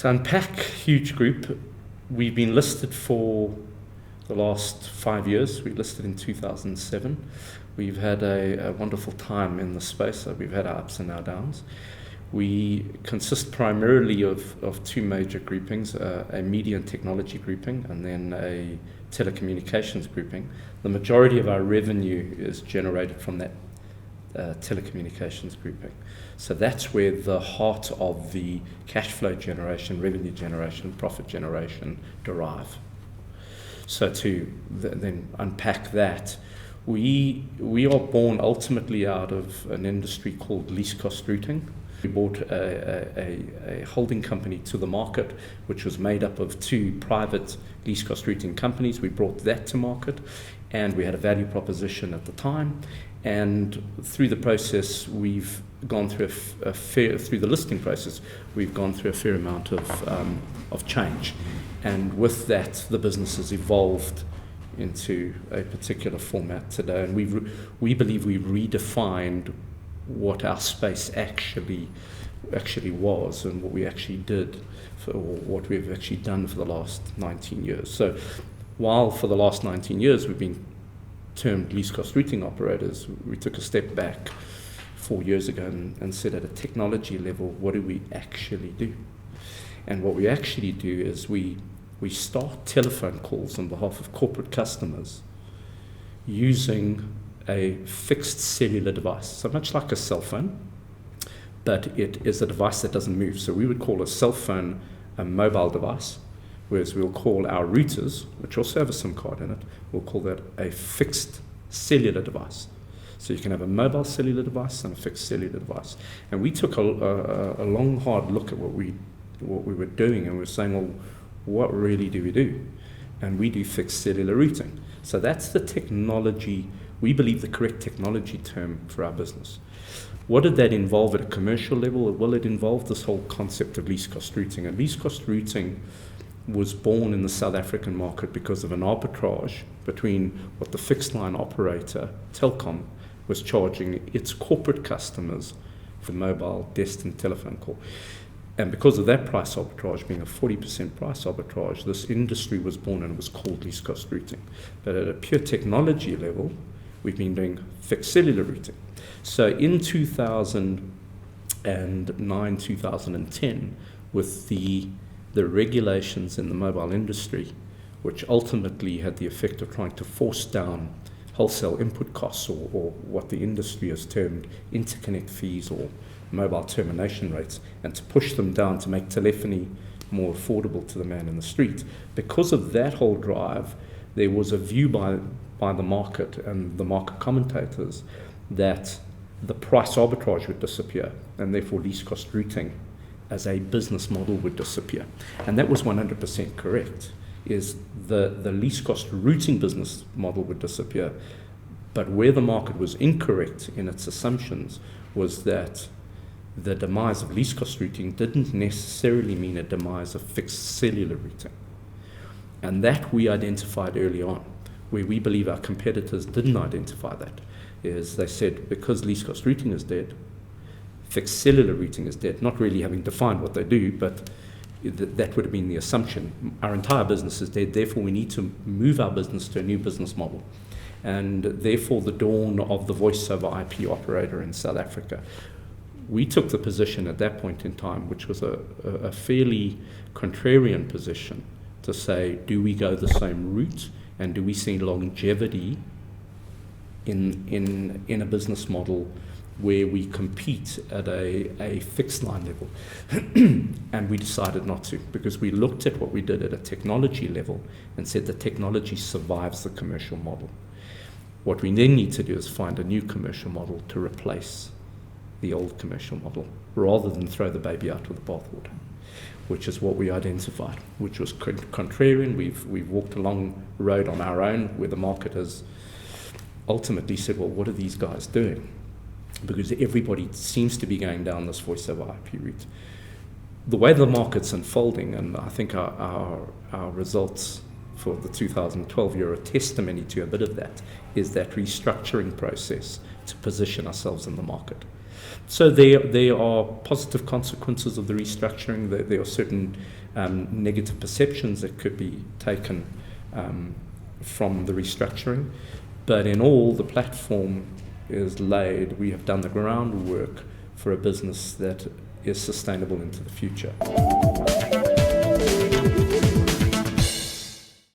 To unpack Huge Group, we've been listed for the last 5 years. We listed in 2007. We've had a wonderful time in the space. So we've had our ups and our downs. We consist primarily of two major groupings, a media and technology grouping and then a telecommunications grouping. The majority of our revenue is generated from that telecommunications grouping. So that's where the heart of the cash flow generation, revenue generation, profit generation derive. So to then unpack that, we are born ultimately out of an industry called least cost routing. We bought a holding company to the market, which was made up of two private least cost routing companies. We brought that to market, and we had a value proposition at the time. And through the process, we've gone through through the listing process, we've gone through a fair amount of change. And with that, the business has evolved into a particular format today. And we believe we've redefined what our space actually was and what we actually did, or what we've actually done for the last 19 years. So while for the last 19 years we've been termed least cost routing operators, we took a step back 4 years ago and said, at a technology level, what do we actually do? And what we actually do is we start telephone calls on behalf of corporate customers using a fixed cellular device, so much like a cell phone, but it is a device that doesn't move. So we would call a cell phone a mobile device, whereas we'll call our routers, which also have a SIM card in it, we'll call that a fixed cellular device. So you can have a mobile cellular device and a fixed cellular device. And we took a long, hard look at what we were doing, and we were saying, well, what really do we do? And we do fixed cellular routing. So that's the technology, we believe the correct technology term for our business. What did that involve at a commercial level? Well, it involved this whole concept of least cost routing. And least cost routing was born in the South African market because of an arbitrage between what the fixed line operator, Telkom, was charging its corporate customers for mobile destined telephone call. And because of that price arbitrage being a 40% price arbitrage, this industry was born and it was called least cost routing. But at a pure technology level, we've been doing fixed cellular routing. So in 2009, 2010, with the regulations in the mobile industry, which ultimately had the effect of trying to force down wholesale input costs, or what the industry has termed interconnect fees or mobile termination rates, and to push them down to make telephony more affordable to the man in the street. Because of that whole drive, there was a view by the market and the market commentators that the price arbitrage would disappear, and therefore least cost routing as a business model would disappear. And that was 100% correct, is the least cost routing business model would disappear. But where the market was incorrect in its assumptions was that the demise of least cost routing didn't necessarily mean a demise of fixed cellular routing. And that we identified early on, where we believe our competitors didn't identify that, is they said, because least cost routing is dead, fixed cellular routing is dead, not really having defined what they do, but that would have been the assumption. Our entire business is dead, therefore we need to move our business to a new business model. And therefore the dawn of the voice over IP operator in South Africa. We took the position at that point in time, which was a fairly contrarian position, to say, do we go the same route, and do we see longevity in a business model where we compete at a fixed line level? And we decided not to, because we looked at what we did at a technology level and said the technology survives the commercial model. What we then need to do is find a new commercial model to replace the old commercial model, rather than throw the baby out with the bathwater, which is what we identified, which was contrarian. We've walked a long road on our own, where the market has ultimately said, well, what are these guys doing? Because everybody seems to be going down this voice over IP route. The way the market's unfolding, and I think our results for the 2012 year are testimony to a bit of that, is that restructuring process to position ourselves in the market. So there are positive consequences of the restructuring. There are certain negative perceptions that could be taken from the restructuring. But in all, the platform is laid. We have done the groundwork for a business that is sustainable into the future.